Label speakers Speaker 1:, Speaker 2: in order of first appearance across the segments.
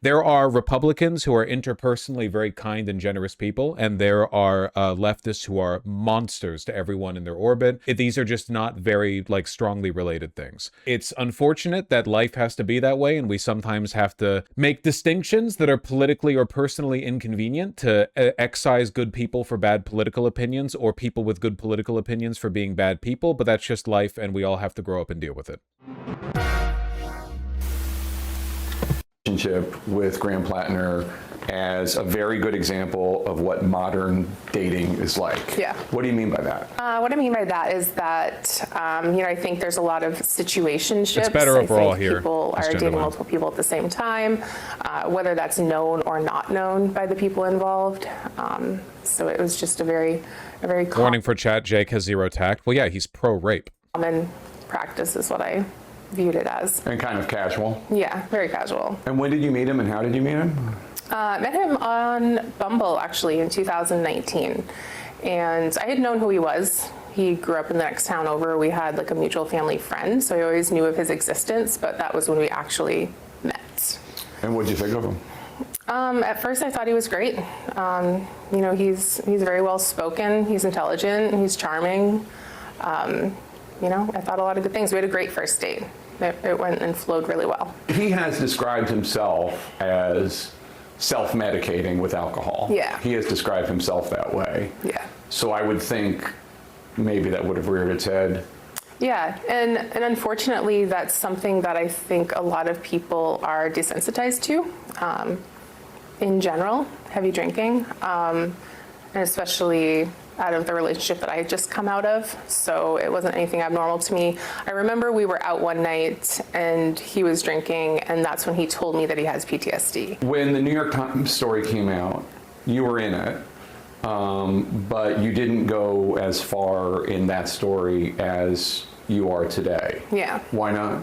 Speaker 1: There are Republicans who are interpersonally very kind and generous people, and there are leftists who are monsters to everyone in their orbit. These are just not very like strongly related things. It's unfortunate that life has to be that way, and we sometimes have to make distinctions that are politically or personally inconvenient to excise good people for bad political opinions or people with good political opinions for being bad people, but that's just life, and we all have to grow up and deal with it.
Speaker 2: Relationship with Graham Platner as a very good example of what modern dating is like.
Speaker 3: Yeah.
Speaker 2: What do you mean by that?
Speaker 3: What I mean by that is that, I think there's a lot of situationships.
Speaker 1: It's better overall here.
Speaker 3: People are dating multiple people at the same time, whether that's known or not known by the people involved. So it was just a very
Speaker 1: Warning for chat, Jake has zero tact. Well, yeah, he's pro-rape.
Speaker 3: common practice is what I viewed it as.
Speaker 2: And kind of casual.
Speaker 3: Yeah, very casual.
Speaker 2: And when did you meet him and how did you meet him?
Speaker 3: Met him on Bumble, actually, in 2019. And I had known who he was. He grew up in the next town over. We had like a mutual family friend, so I always knew of his existence, but that was when we actually met.
Speaker 2: And what did you think of him?
Speaker 3: At first, I thought he was great. He's very well spoken. He's intelligent. He's charming. I thought a lot of good things. We had a great first date. It went and flowed really well.
Speaker 2: He has described himself as self-medicating with alcohol.
Speaker 3: Yeah.
Speaker 2: He has described himself that way.
Speaker 3: Yeah.
Speaker 2: So I would think maybe that would have reared its head.
Speaker 3: Yeah, and unfortunately, that's something that I think a lot of people are desensitized to. In general, heavy drinking, and especially out of the relationship that I had just come out of. So it wasn't anything abnormal to me. I remember we were out one night and he was drinking, and that's when he told me that he has PTSD.
Speaker 2: When the New York Times story came out, you were in it, but you didn't go as far in that story as you are today.
Speaker 3: Yeah.
Speaker 2: Why not?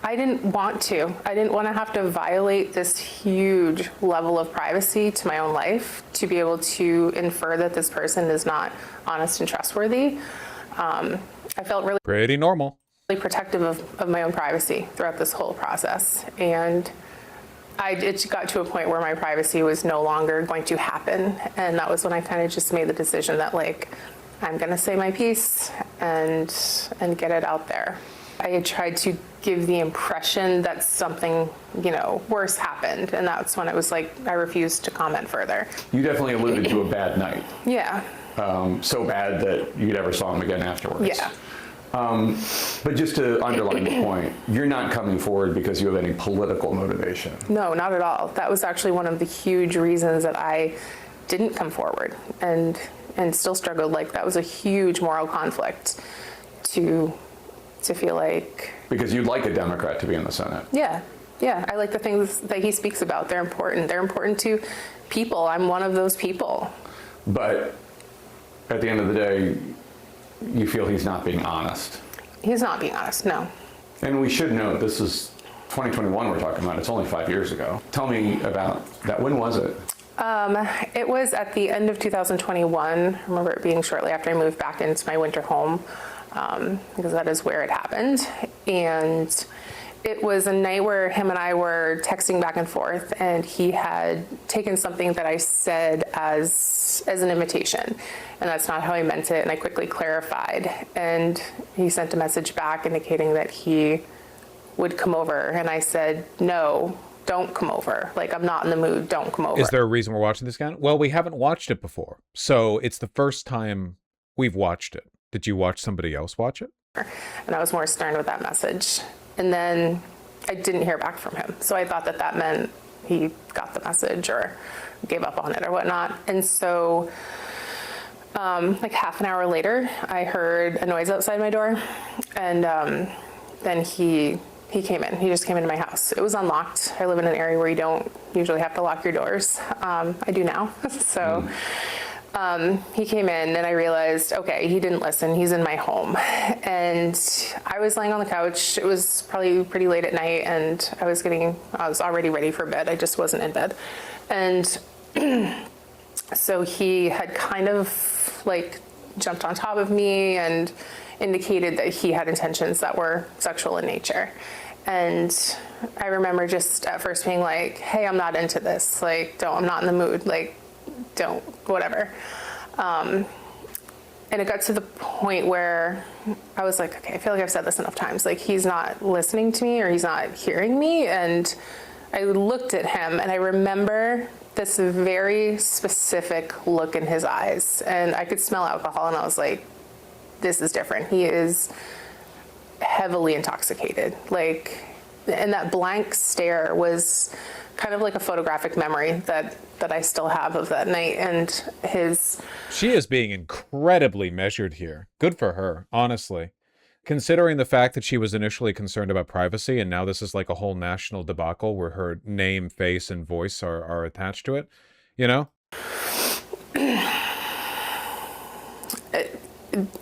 Speaker 3: I didn't want to. I didn't want to have to violate this huge level of privacy to my own life to be able to infer that this person is not honest and trustworthy. I felt really
Speaker 1: pretty normal,
Speaker 3: really protective of my own privacy throughout this whole process. And it got to a point where my privacy was no longer going to happen. And that was when I kind of just made the decision that I'm going to say my piece and get it out there. I had tried to give the impression that something, worse happened. And that's when it was I refused to comment further.
Speaker 2: You definitely alluded to a bad night.
Speaker 3: Yeah.
Speaker 2: So bad that you never saw him again afterwards.
Speaker 3: Yeah.
Speaker 2: But just to underline the point, you're not coming forward because you have any political motivation.
Speaker 3: No, not at all. That was actually one of the huge reasons that I didn't come forward and still struggled. That was a huge moral conflict to feel like...
Speaker 2: Because you'd like a Democrat to be in the Senate.
Speaker 3: Yeah. I like the things that he speaks about. They're important. They're important to people. I'm one of those people.
Speaker 2: But at the end of the day, you feel he's not being honest.
Speaker 3: He's not being honest, no.
Speaker 2: And we should note, this is 2021 we're talking about. It's only 5 years ago. Tell me about that. When was it?
Speaker 3: It was at the end of 2021. I remember it being shortly after I moved back into my winter home. Because that is where it happened. And it was a night where him and I were texting back and forth, and he had taken something that I said as an invitation, and that's not how I meant it, and I quickly clarified. And he sent a message back indicating that he would come over, and I said, no, don't come over. I'm not in the mood, don't come over.
Speaker 1: Is there a reason we're watching this again? Well, we haven't watched it before, so it's the first time we've watched it. Did you watch somebody else watch it?
Speaker 3: And I was more stern with that message. And then I didn't hear back from him. So I thought that meant he got the message or gave up on it or whatnot. And so half an hour later, I heard a noise outside my door. And then he came in. He just came into my house. It was unlocked. I live in an area where you don't usually have to lock your doors. I do now. So... he came in and I realized, okay, he didn't listen. He's in my home. And I was laying on the couch. It was probably pretty late at night and I was already ready for bed. I just wasn't in bed. And so he had kind of jumped on top of me and indicated that he had intentions that were sexual in nature. And I remember just at first being like, hey, I'm not into this. Like, I'm not in the mood. Like, don't, whatever. And it got to the point where I was like, okay, I feel like I've said this enough times. Like, he's not listening to me or he's not hearing me. And I looked at him and I remember this very specific look in his eyes. And I could smell alcohol and I was like, this is different. He is heavily intoxicated. Like, and that blank stare was kind of like a photographic memory that I still have of that night. And
Speaker 1: she is being incredibly measured here. Good for her, honestly. Considering the fact that she was initially concerned about privacy and now this is like a whole national debacle where her name, face, and voice are attached to it, you know?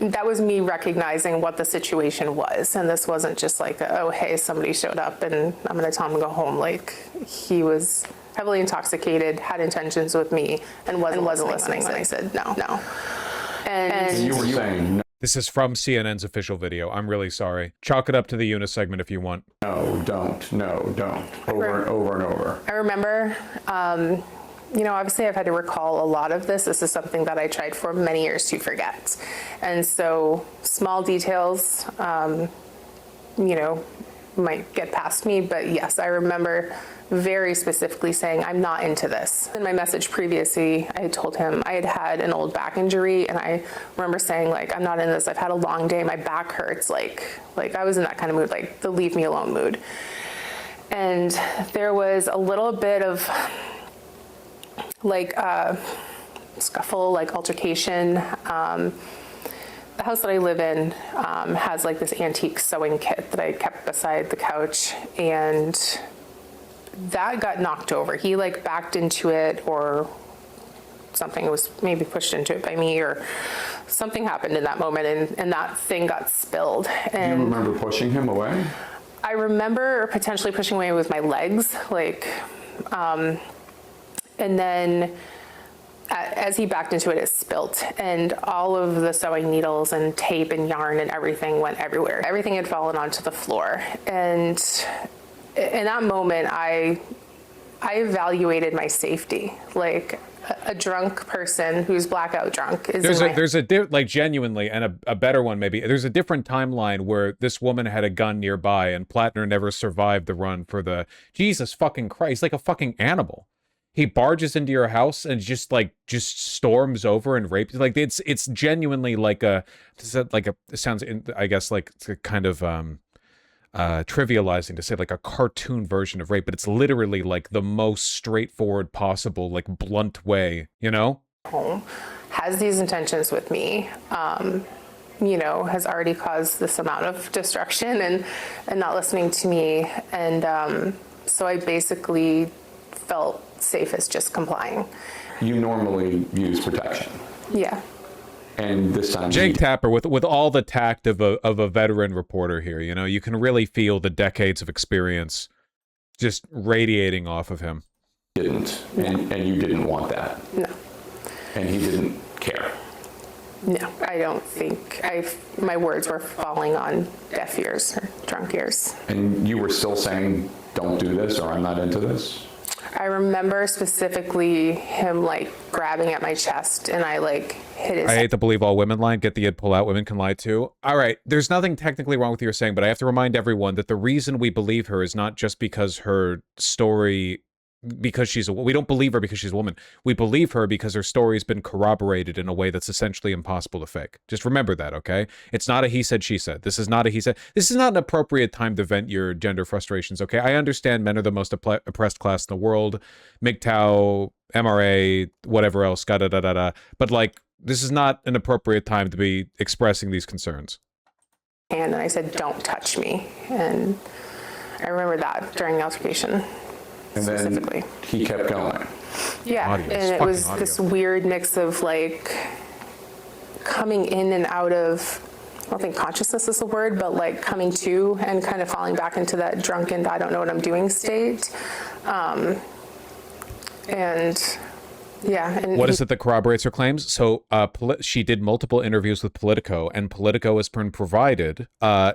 Speaker 3: That was me recognizing what the situation was. And this wasn't just like, oh, hey, somebody showed up and I'm going to tell him to go home. Like, he was heavily intoxicated, had intentions with me, and wasn't listening when I said no. And
Speaker 2: you were saying no.
Speaker 1: This is from CNN's official video. I'm really sorry. Chalk it up to the Eunice segment if you want.
Speaker 2: No, don't. No, don't. Over and over and over.
Speaker 3: I remember, you know, obviously I've had to recall a lot of this. This is something that I tried for many years to forget. And so small details, you know, might get past me. But yes, I remember very specifically saying, I'm not into this. In my message previously, I told him I had had an old back injury. And I remember saying, like, I'm not in this. I've had a long day. My back hurts. Like I was in that kind of mood, like the leave me alone mood. And there was a little bit of like scuffle, like altercation. The house that I live in has like this antique sewing kit that I kept beside the couch, and that got knocked over. He like backed into it, or something was maybe pushed into it by me, or something happened in that moment, and that thing got spilled. And
Speaker 2: Do you remember pushing him away?
Speaker 3: I remember potentially pushing away with my legs, like, and then as he backed into it, it spilt, and all of the sewing needles and tape and yarn and everything went everywhere. Everything had fallen onto the floor. And in that moment, I evaluated my safety. Like, a drunk person who's blackout drunk is
Speaker 1: like genuinely, and a better one maybe. There's a different timeline where this woman had a gun nearby and Platner never survived the run for the Jesus fucking Christ, like a fucking animal. He barges into your house and just storms over and rapes you. Like, it's genuinely like it sounds, I guess, like it's a kind of trivializing to say like a cartoon version of rape, but it's literally like the most straightforward possible, like blunt way, you know?
Speaker 3: Home has these intentions with me, you know, has already caused this amount of destruction and not listening to me. And so I basically felt safe as just complying.
Speaker 2: You normally use protection.
Speaker 3: Yeah.
Speaker 2: And this time
Speaker 1: Jake Tapper, with all the tact of a veteran reporter here, you know, you can really feel the decades of experience just radiating off of him.
Speaker 2: Didn't, and you didn't want that.
Speaker 3: No.
Speaker 2: And he didn't care.
Speaker 3: No, I don't think my words were falling on deaf ears or drunk ears.
Speaker 2: And you were still saying, don't do this, or I'm not into this?
Speaker 3: I remember specifically him like grabbing at my chest, and I like hit his.
Speaker 1: I hate to believe all women lie. Get the id pull out. Women can lie too. All right. There's nothing technically wrong with what you're saying, but I have to remind everyone that the reason we believe her is not just because her story, because we don't believe her because she's a woman. We believe her because her story's been corroborated in a way that's essentially impossible to fake. Just remember that, okay? It's not a he said, she said. This is not a he said. This is not an appropriate time to vent your gender frustrations, okay? I understand men are the most oppressed class in the world. MGTOW, MRA, whatever else, da-da-da-da-da. But, like, this is not an appropriate time to be expressing these concerns.
Speaker 3: And I said, don't touch me. And I remember that during the altercation.
Speaker 2: And then he kept going.
Speaker 3: Yeah, and it was this weird mix of like coming in and out of, I don't think consciousness is the word, but like coming to and kind of falling back into that drunken, I don't know what I'm doing state. And Yeah. And
Speaker 1: What is it that corroborates her claims? So she did multiple interviews with Politico, and Politico has been provided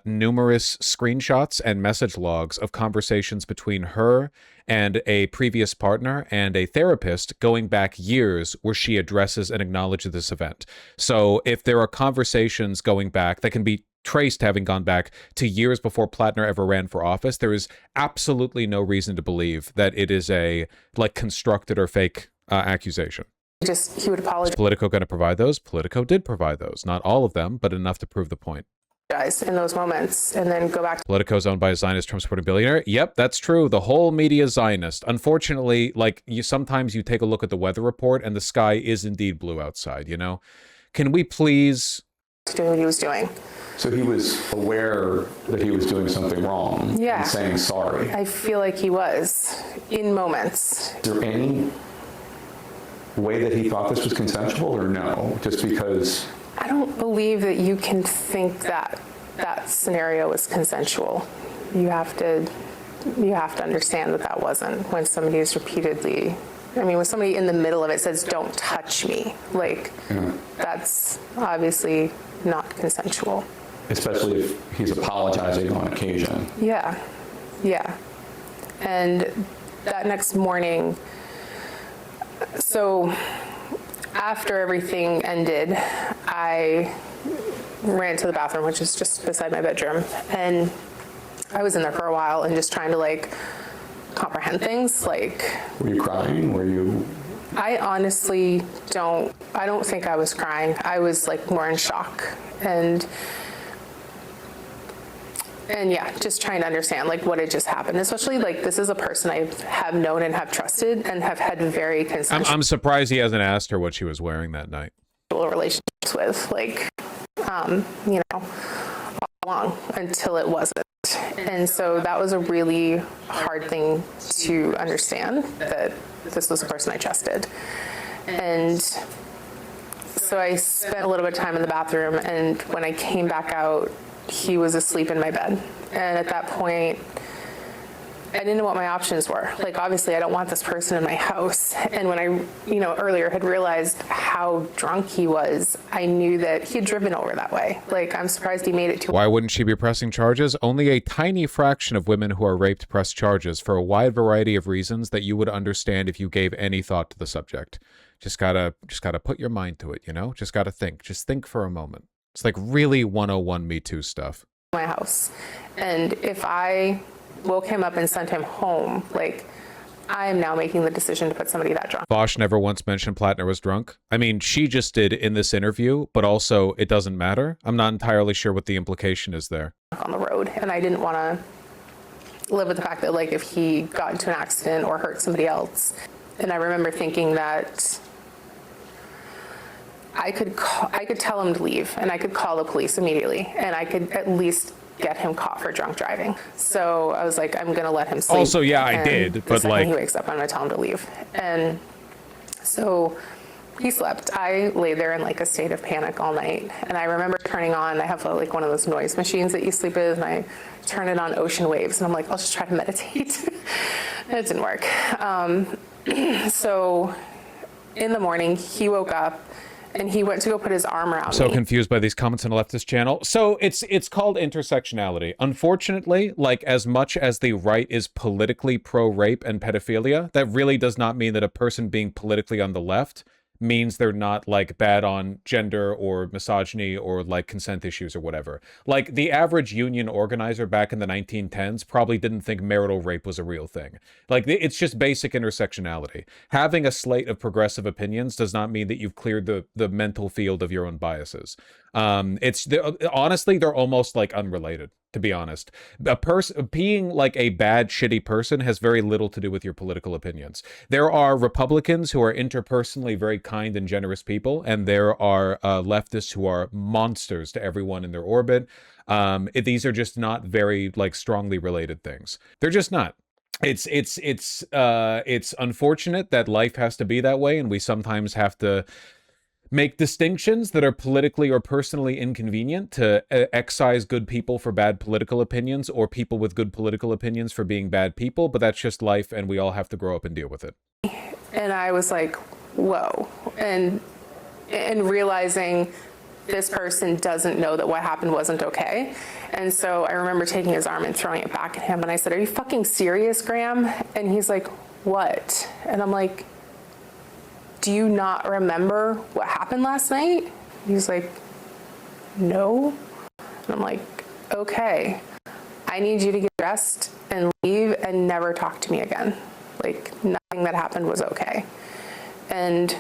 Speaker 1: numerous screenshots and message logs of conversations between her and a previous partner and a therapist going back years where she addresses and acknowledges this event. So if there are conversations going back that can be traced having gone back to years before Platner ever ran for office, there is absolutely no reason to believe that it is a like constructed or fake accusation.
Speaker 3: he would apologize
Speaker 1: Is Politico going to provide those? Politico did provide those. Not all of them, but enough to prove the point.
Speaker 3: in those moments and then go back to
Speaker 1: Politico is owned by a Zionist Trump supporting billionaire. Yep, that's true. The whole media is Zionist. Unfortunately, like sometimes you take a look at the weather report and the sky is indeed blue outside, you know? Can we please
Speaker 3: doing what he was doing.
Speaker 2: So he was aware that he was doing something wrong
Speaker 3: Yeah.
Speaker 2: and saying sorry.
Speaker 3: I feel like he was in moments.
Speaker 2: Is there any way that he thought this was consensual or no? Just because
Speaker 3: I don't believe that you can think that that scenario was consensual. You have to understand that that wasn't when somebody is repeatedly, I mean, when somebody in the middle of it says, "Don't touch me," like that's obviously not consensual.
Speaker 2: especially if he's apologizing on occasion.
Speaker 3: Yeah. And that next morning, so after everything ended, I ran to the bathroom, which is just beside my bedroom, and I was in there for a while and just trying to like comprehend things. Like,
Speaker 2: Were you crying? Were you?
Speaker 3: I honestly I don't think I was crying. I was like more in shock and yeah, just trying to understand like what had just happened, especially like this is a person I have known and have trusted and have had very consensual
Speaker 1: I'm surprised he hasn't asked her what she was wearing that night.
Speaker 3: relationships with, like, you know, all along until it wasn't. And so that was a really hard thing to understand, that this was a person I trusted. And so I spent a little bit of time in the bathroom, and when I came back out, he was asleep in my bed. And at that point, I didn't know what my options were. Like, obviously, I don't want this person in my house. And when I, earlier had realized how drunk he was, I knew that he had driven over that way. Like, I'm surprised he made it to.
Speaker 1: Why wouldn't she be pressing charges? Only a tiny fraction of women who are raped press charges for a wide variety of reasons that you would understand if you gave any thought to the subject. Just gotta put your mind to it, Just gotta think. Just think for a moment. It's like really 101 Me Too stuff.
Speaker 3: My house. And if I woke him up and sent him home, like, I am now making the decision to put somebody that drunk.
Speaker 1: Vaush never once mentioned Platner was drunk. I mean, she just did in this interview, but also it doesn't matter. I'm not entirely sure what the implication is there.
Speaker 3: On the road, and I didn't want to live with the fact that, like, if he got into an accident or hurt somebody else. And I remember thinking that I could tell him to leave, and I could call the police immediately, and I could at least get him caught for drunk driving. So I was like, I'm going to let him sleep.
Speaker 1: Also, yeah, I did,
Speaker 3: the
Speaker 1: but
Speaker 3: second
Speaker 1: like,
Speaker 3: he wakes up, I'm going to tell him to leave. And so he slept. I lay there in like a state of panic all night. And I remember turning on, I have like one of those noise machines that you sleep with, and I turn it on ocean waves, and I'm like, I'll just try to meditate. And it didn't work. So in the morning, he woke up, and he went to go put his arm around me.
Speaker 1: So confused by these comments on the leftist channel. So it's called intersectionality. Unfortunately, like, as much as the right is politically pro-rape and pedophilia, that really does not mean that a person being politically on the left means they're not like bad on gender or misogyny or like consent issues or whatever. Like, the average union organizer back in the 1910s probably didn't think marital rape was a real thing. Like, it's just basic intersectionality. Having a slate of progressive opinions does not mean that you've cleared the mental field of your own biases. Honestly, they're almost like unrelated, to be honest. A person being like a bad, shitty person has very little to do with your political opinions. There are Republicans who are interpersonally very kind and generous people, and there are leftists who are monsters to everyone in their orbit. These are just not very like strongly related things. They're just not. It's unfortunate that life has to be that way, and we sometimes have to make distinctions that are politically or personally inconvenient to excise good people for bad political opinions or people with good political opinions for being bad people, but that's just life, and we all have to grow up and deal with it.
Speaker 3: And I was like, whoa. And realizing this person doesn't know that what happened wasn't okay. And so I remember taking his arm and throwing it back at him. And I said, "Are you fucking serious, Graham?" And he's like, "What?" And I'm like, "Do you not remember what happened last night?" He's like, "No." And I'm like, "Okay, I need you to get dressed and leave and never talk to me again. Like, nothing that happened was okay." And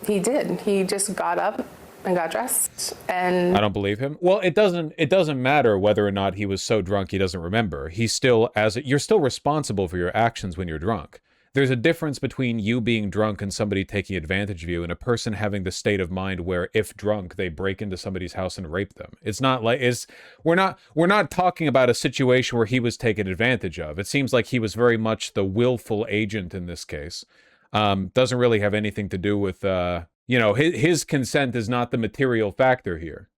Speaker 3: he did. He just got up and got dressed, and
Speaker 1: I don't believe him. Well, it doesn't matter whether or not he was so drunk he doesn't remember. He's still you're still responsible for your actions when you're drunk. There's a difference between you being drunk and somebody taking advantage of you, and a person having the state of mind where, if drunk, they break into somebody's house and rape them. It's not like we're not talking about a situation where he was taken advantage of. It seems like he was very much the willful agent in this case. Doesn't really have anything to do with his consent is not the material factor here.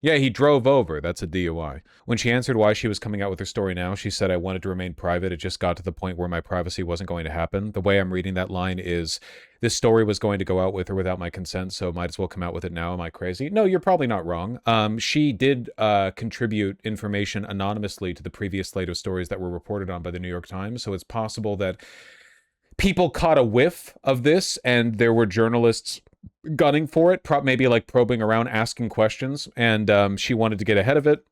Speaker 1: Yeah, he drove over. That's a DUI. When she answered why she was coming out with her story now, she said, "I wanted to remain private. It just got to the point where my privacy wasn't going to happen." The way I'm reading that line is, this story was going to go out with or without my consent, so might as well come out with it now. Am I crazy? No, you're probably not wrong. She did contribute information anonymously to the previous slate of stories that were reported on by the New York Times, so it's possible that people caught a whiff of this and there were journalists gunning for it, maybe like probing around, asking questions, and she wanted to get ahead of it.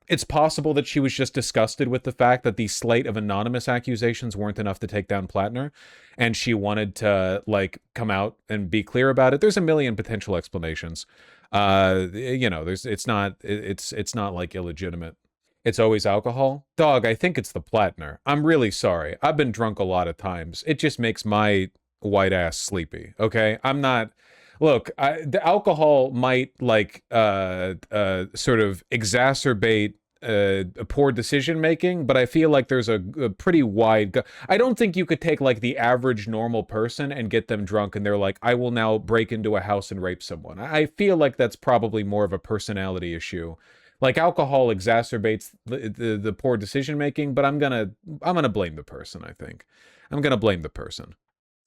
Speaker 1: It's possible that she was just disgusted with the fact that the slate of anonymous accusations weren't enough to take down Platner, and she wanted to come out and be clear about it. There's a million potential explanations. It's not like illegitimate. It's always alcohol. Dog, I think it's the Platner. I'm really sorry. I've been drunk a lot of times. It just makes my white ass sleepy. Okay, I'm not. Look, the alcohol might sort of exacerbate a poor decision making, but I feel like there's a pretty wide. I don't think you could take the average normal person and get them drunk and they're like, "I will now break into a house and rape someone." I feel like that's probably more of a personality issue. Alcohol exacerbates the poor decision making, but I'm gonna blame the person. I think I'm gonna blame the person.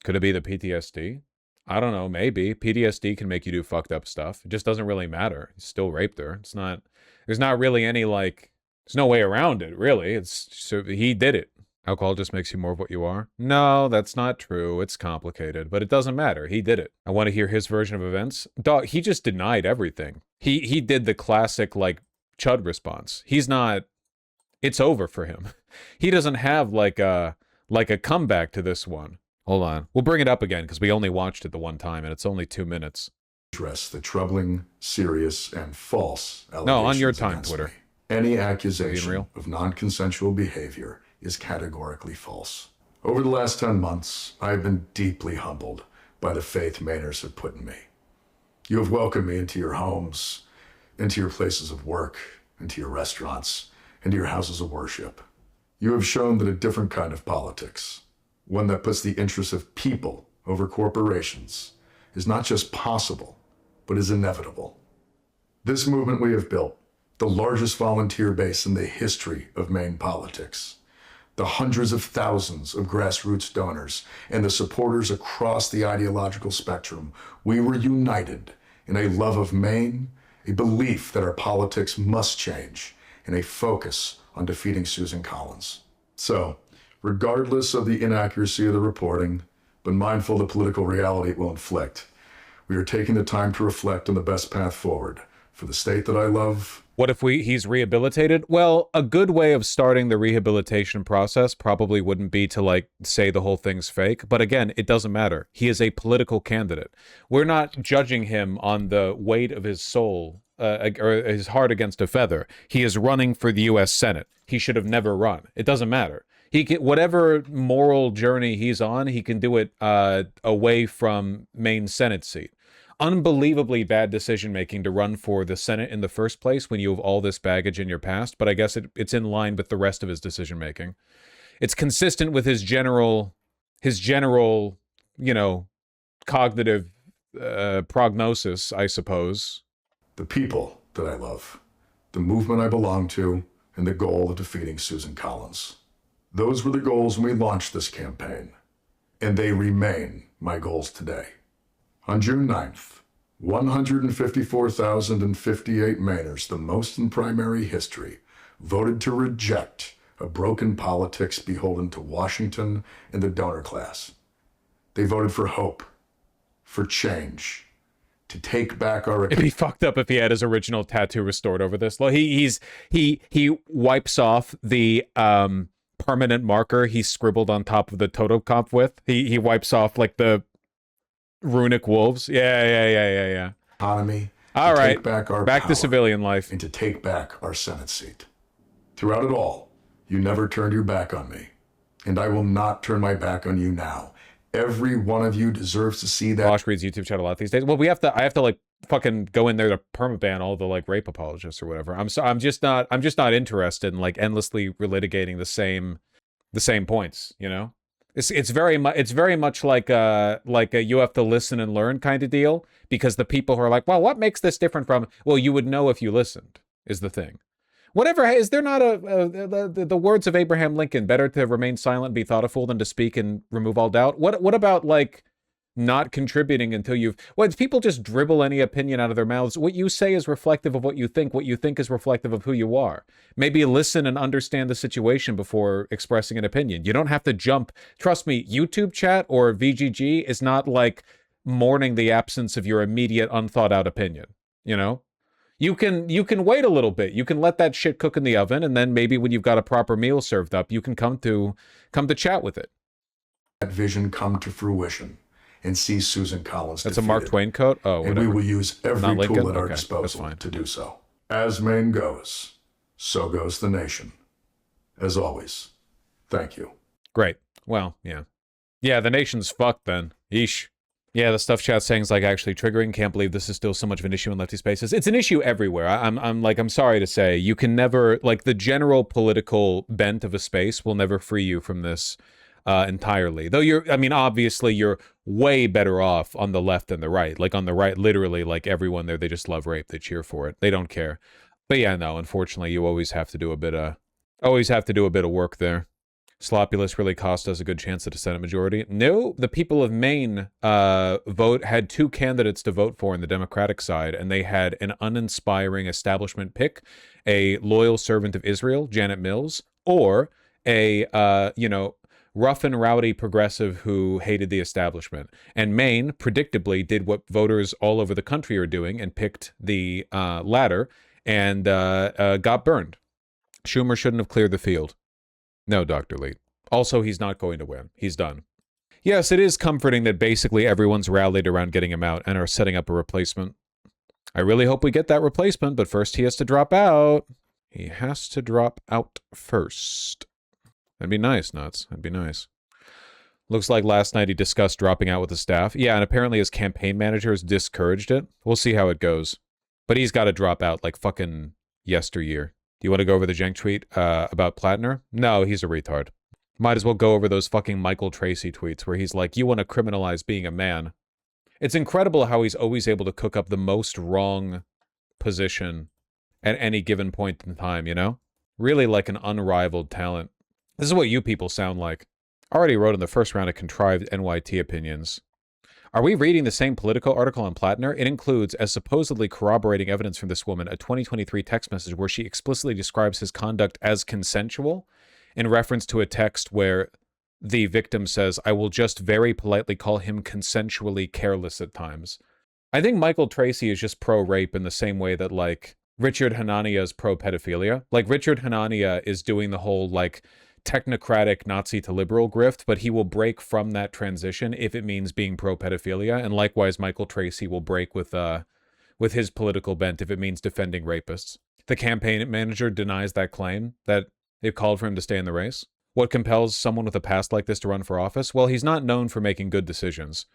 Speaker 1: Could it be the PTSD? I don't know, maybe. PTSD can make you do fucked up stuff. It just doesn't really matter. He still raped her. There's not really any there's no way around it, really. He did it. Alcohol just makes you more of what you are? No, that's not true. It's complicated, but it doesn't matter. He did it. I want to hear his version of events. Dog, he just denied everything. He did the classic Chud response. It's over for him. He doesn't have a comeback to this one. Hold on. We'll bring it up again because we only watched it the one time and it's only 2 minutes.
Speaker 4: Address the troubling, serious, and false allegations.
Speaker 1: No, on your time, Twitter.
Speaker 4: Me. Any accusation of non-consensual behavior is categorically false. Over the last 10 months, I've been deeply humbled by the faith Mainers have put in me. You have welcomed me into your homes, into your places of work, into your restaurants, into your houses of worship. You have shown that a different kind of politics, one that puts the interests of people over corporations, is not just possible, but is inevitable. This movement we have built, the largest volunteer base in the history of Maine politics, the hundreds of thousands of grassroots donors, and the supporters across the ideological spectrum, we were united in a love of Maine, a belief that our politics must change, and a focus on defeating Susan Collins. So, regardless of the inaccuracy of the reporting, but mindful of the political reality it will inflict, we are taking the time to reflect on the best path forward for the state that I love.
Speaker 1: What if he's rehabilitated? Well, a good way of starting the rehabilitation process probably wouldn't be to say the whole thing's fake. But again, it doesn't matter. He is a political candidate. We're not judging him on the weight of his soul or his heart against a feather. He is running for the U.S. Senate. He should have never run. It doesn't matter. He can, whatever moral journey he's on, he can do it away from Maine Senate seat. Unbelievably bad decision making to run for the Senate in the first place when you have all this baggage in your past, but I guess it's in line with the rest of his decision making. It's consistent with his general, cognitive prognosis, I suppose.
Speaker 4: The people that I love, the movement I belong to, and the goal of defeating Susan Collins. Those were the goals when we launched this campaign, and they remain my goals today. On June 9th, 154,058 Mainers, the most in primary history, voted to reject a broken politics beholden to Washington and the donor class. They voted for hope, for change, to take back our...
Speaker 1: It'd be fucked up if he had his original tattoo restored over this. Well, he wipes off the permanent marker he scribbled on top of the Totokopf with. He wipes off like the runic wolves. Yeah.
Speaker 4: Economy.
Speaker 1: All right,
Speaker 4: take back our
Speaker 1: back
Speaker 4: power,
Speaker 1: to civilian life.
Speaker 4: and to take back our Senate seat. Throughout it all, you never turned your back on me, and I will not turn my back on you now. Every one of you deserves to see that.
Speaker 1: Vaush reads YouTube chat a lot these days. Well, I have to like fucking go in there to permaban all the like rape apologists or whatever. I'm just not interested in like endlessly relitigating the same points, you know? It's very much like a you have to listen and learn kind of deal, because the people who are like, well, what makes this different from, well, you would know if you listened, is the thing. Whatever, is there not the words of Abraham Lincoln, better to remain silent and be thought a fool than to speak and remove all doubt? What about like not contributing until people just dribble any opinion out of their mouths. What you say is reflective of what you think is reflective of who you are. Maybe listen and understand the situation before expressing an opinion. You don't have to jump. Trust me, YouTube chat or VGG is not like mourning the absence of your immediate unthought out opinion, you know? You can wait a little bit. You can let that shit cook in the oven, and then maybe when you've got a proper meal served up, you can come to chat with it.
Speaker 4: That vision come to fruition and see Susan Collins
Speaker 1: That's
Speaker 4: defeated.
Speaker 1: a Mark Twain quote? Oh, whatever.
Speaker 4: And we will use every
Speaker 1: Not Lincoln?
Speaker 4: tool at our
Speaker 1: Okay,
Speaker 4: disposal to do so. As Maine goes, so goes the nation. As always, thank you.
Speaker 1: Great. Well, yeah. Yeah, the nation's fucked then. Yeesh. Yeah, the stuff chat saying is like actually triggering. Can't believe this is still so much of an issue in lefty spaces. It's an issue everywhere. I'm sorry to say, you can never, like, the general political bent of a space will never free you from this entirely. Though obviously you're way better off on the left than the right. Like on the right, literally, like everyone there, they just love rape. They cheer for it. They don't care. But yeah, no, unfortunately, you always have to do a bit of work there. Sloppulous really cost us a good chance at a Senate majority. No, the people of Maine had two candidates to vote for on the Democratic side, and they had an uninspiring establishment pick, a loyal servant of Israel, Janet Mills, or a rough and rowdy progressive who hated the establishment. And Maine, predictably, did what voters all over the country are doing and picked the latter and got burned. Schumer shouldn't have cleared the field. No, Dr. Lee. Also, he's not going to win. He's done. Yes, it is comforting that basically everyone's rallied around getting him out and are setting up a replacement. I really hope we get that replacement, but first he has to drop out. He has to drop out first. That'd be nice, Nuts. That'd be nice. Looks like last night he discussed dropping out with the staff. Yeah, and apparently his campaign manager has discouraged it. We'll see how it goes. But he's got to drop out like fucking yesteryear. Do you want to go over the Jenk tweet about Platner? No, he's a retard. Might as well go over those fucking Michael Tracy tweets where he's like, you want to criminalize being a man. It's incredible how he's always able to cook up the most wrong position at any given point in time, you know? Really like an unrivaled talent. This is what you people sound like. I already wrote in the first round of contrived NYT opinions. Are we reading the same Politico article on Platner? It includes, as supposedly corroborating evidence from this woman, a 2023 text message where she explicitly describes his conduct as consensual in reference to a text where the victim says, I will just very politely call him consensually careless at times. I think Michael Tracy is just pro-rape in the same way that, like, Richard Hanania is pro-pedophilia. Like, Richard Hanania is doing the whole, like, technocratic Nazi to liberal grift, but he will break from that transition if it means being pro-pedophilia, and likewise Michael Tracy will break with his political bent if it means defending rapists. The campaign manager denies that claim, that it called for him to stay in the race. What compels someone with a past like this to run for office? Well, he's not known for making good decisions.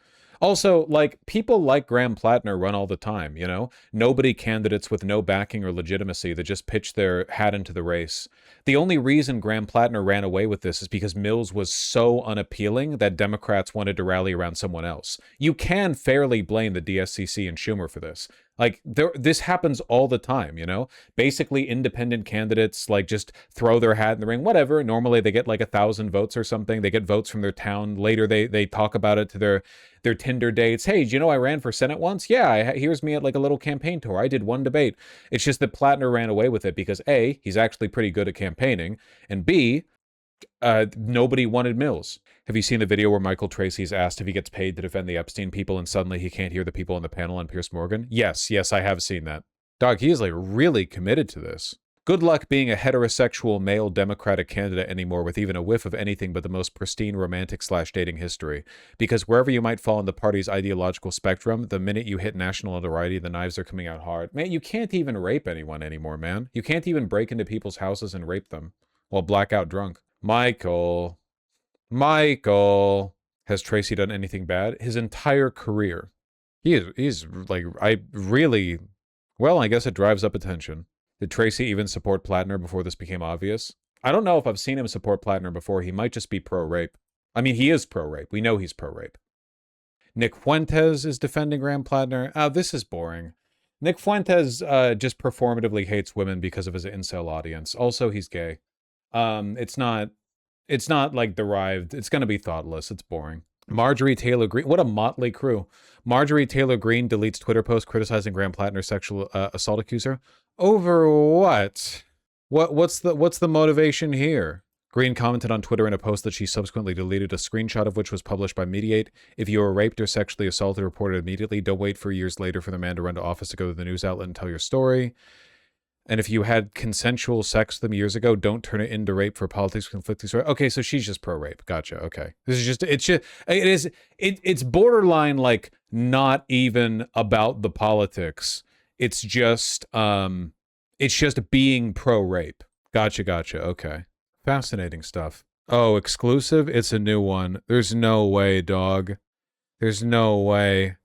Speaker 1: Also, like, people like Graham Platner run all the time, you know? Nobody candidates with no backing or legitimacy that just pitch their hat into the race. The only reason Graham Platner ran away with this is because Mills was so unappealing that Democrats wanted to rally around someone else. You can fairly blame the DSCC and Schumer for this. Like this happens all the time, you know? Basically independent candidates like just throw their hat in the ring, whatever. Normally they get like 1,000 votes or something. They get votes from their town. Later they talk about it to their Tinder dates. Hey, do you know I ran for Senate once? Yeah, here's me at like a little campaign tour. I did one debate. It's just that Platner ran away with it because A, he's actually pretty good at campaigning, and B, nobody wanted Mills. Have you seen the video where Michael Tracy's asked if he gets paid to defend the Epstein people and suddenly he can't hear the people on the panel on Piers Morgan? Yes, I have seen that. Dog, he is like really committed to this. Good luck being a heterosexual male Democratic candidate anymore with even a whiff of anything but the most pristine romantic/dating history. Because wherever you might fall in the party's ideological spectrum, the minute you hit national notoriety, the knives are coming out hard. Man, you can't even rape anyone anymore, man. You can't even break into people's houses and rape them while blackout drunk. Michael. Has Tracy done anything bad? His entire career. He's like, I guess it drives up attention. Did Tracy even support Platner before this became obvious? I don't know if I've seen him support Platner before. He might just be pro-rape. I mean, he is pro-rape. We know he's pro-rape. Nick Fuentes is defending Graham Platner. Oh, this is boring. Nick Fuentes just performatively hates women because of his incel audience. Also, he's gay. It's not like derived. It's going to be thoughtless. It's boring. Marjorie Taylor Greene. What a motley crew. Marjorie Taylor Greene deletes Twitter post criticizing Graham Platner's sexual assault accuser. Over what? What's the motivation here? Greene commented on Twitter in a post that she subsequently deleted, a screenshot of which was published by Mediate. If you were raped or sexually assaulted, report it immediately. Don't wait for years later for the man to run to office to go to the news outlet and tell your story. And if you had consensual sex with them years ago, don't turn it into rape for politics conflicting story. Okay, so she's just pro-rape. Gotcha. Okay. It's borderline like not even about the politics. It's just being pro-rape. Gotcha. Okay. Fascinating stuff. Oh, exclusive? It's a new one. There's no way, dog. There's no way.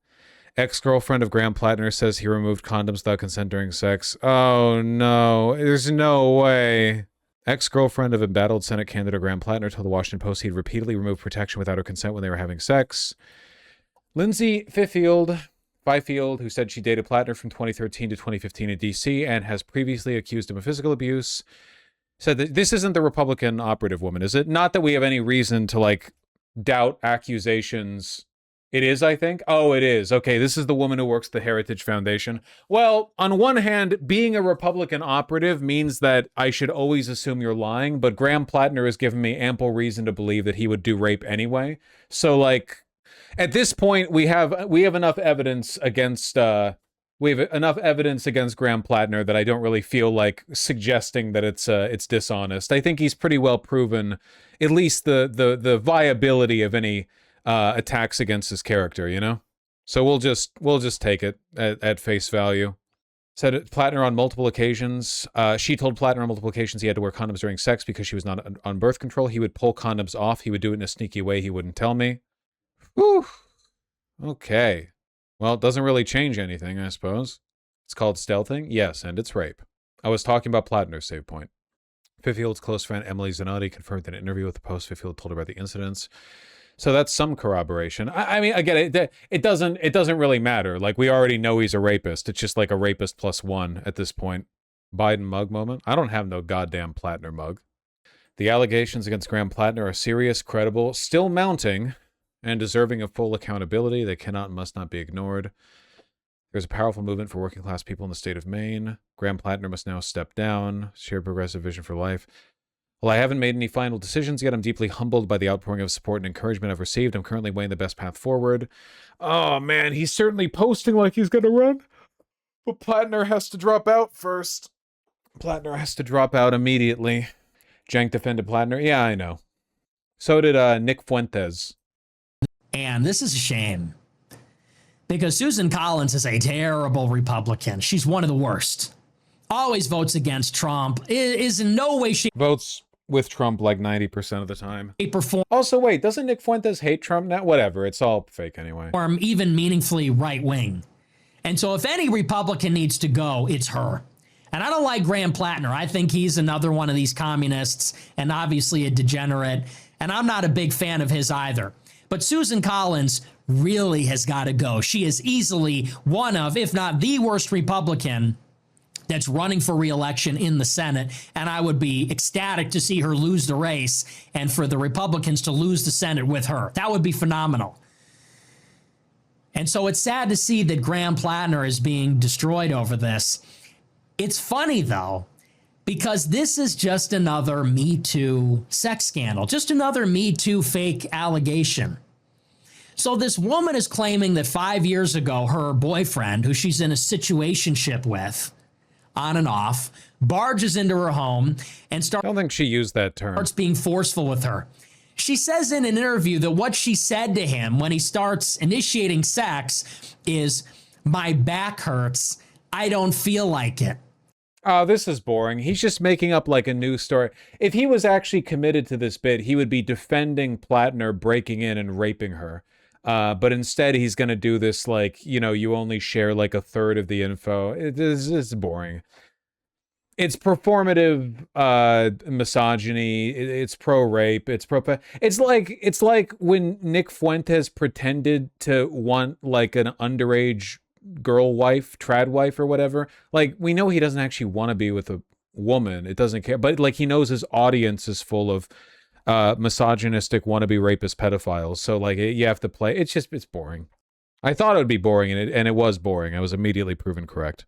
Speaker 1: Ex-girlfriend of Graham Platner says he removed condoms without consent during sex. Oh, no. There's no way. Ex-girlfriend of embattled Senate candidate Graham Platner told the Washington Post he'd repeatedly removed protection without her consent when they were having sex. Lindsay Fifield, who said she dated Platner from 2013 to 2015 in D.C. and has previously accused him of physical abuse, said that this isn't the Republican operative woman, is it? Not that we have any reason to, like, doubt accusations. It is, I think. Oh, it is. Okay, this is the woman who works at the Heritage Foundation. Well, on one hand, being a Republican operative means that I should always assume you're lying, but Graham Platner has given me ample reason to believe that he would do rape anyway. So, like, at this point, we have enough evidence against Graham Platner that I don't really feel like suggesting that it's dishonest. I think he's pretty well proven at least the viability of any attacks against his character, you know? So we'll just take it at face value. Said Platner on multiple occasions. She told Platner on multiple occasions he had to wear condoms during sex because she was not on birth control. He would pull condoms off. He would do it in a sneaky way. He wouldn't tell me. Whew. Okay. Well, it doesn't really change anything, I suppose. It's called stealthing. Yes, and it's rape. I was talking about Platner's save point. Fifield's close friend Emily Zanotti confirmed in an interview with the Post Fifield told her about the incidents. So that's some corroboration. I mean, again, it doesn't really matter. Like, we already know he's a rapist. It's just like a rapist plus one at this point. Biden mug moment. I don't have no goddamn Platner mug. The allegations against Graham Platner are serious, credible, still mounting, and deserving of full accountability. They cannot and must not be ignored. There's a powerful movement for working class people in the state of Maine. Graham Platner must now step down. Share progressive vision for life. While I haven't made any final decisions yet, I'm deeply humbled by the outpouring of support and encouragement I've received. I'm currently weighing the best path forward. Oh, man, he's certainly posting like he's going to run. But Platner has to drop out first. Platner has to drop out immediately. Jank defended Platner. Yeah, I know. So did Nick Fuentes.
Speaker 5: And this is a shame. Because Susan Collins is a terrible Republican. She's one of the worst. Always votes against Trump. Is in no way she
Speaker 1: votes with Trump like 90% of the time.
Speaker 5: Perform
Speaker 1: also, wait, doesn't Nick Fuentes hate Trump now? Whatever, it's all fake anyway.
Speaker 5: Even meaningfully right-wing. And so if any Republican needs to go, it's her. And I don't like Graham Platner. I think he's another one of these communists and obviously a degenerate. And I'm not a big fan of his either. But Susan Collins really has got to go. She is easily one of, if not the worst Republican that's running for re-election in the Senate, and I would be ecstatic to see her lose the race and for the Republicans to lose the Senate with her. That would be phenomenal. And so it's sad to see that Graham Platner is being destroyed over this. It's funny, though, because this is just another Me Too sex scandal, just another Me Too fake allegation. So this woman is claiming that 5 years ago, her boyfriend, who she's in a situationship with, on and off, barges into her home and
Speaker 1: I don't think she used that term.
Speaker 5: starts being forceful with her. She says in an interview that what she said to him when he starts initiating sex is, "My back hurts. I don't feel like it."
Speaker 1: Oh, this is boring. He's just making up like a news story. If he was actually committed to this bit, he would be defending Platner breaking in and raping her. But instead, he's going to do this like, you know, you only share like a third of the info. It's boring. It's performative misogyny. It's pro-rape. It's like when Nick Fuentes pretended to want like an underage girl wife, trad wife or whatever. Like, we know he doesn't actually want to be with a woman. It doesn't care. But like, he knows his audience is full of misogynistic wannabe rapist pedophiles. So like, you have to play. It's boring. I thought it would be boring, and it was boring. I was immediately proven correct.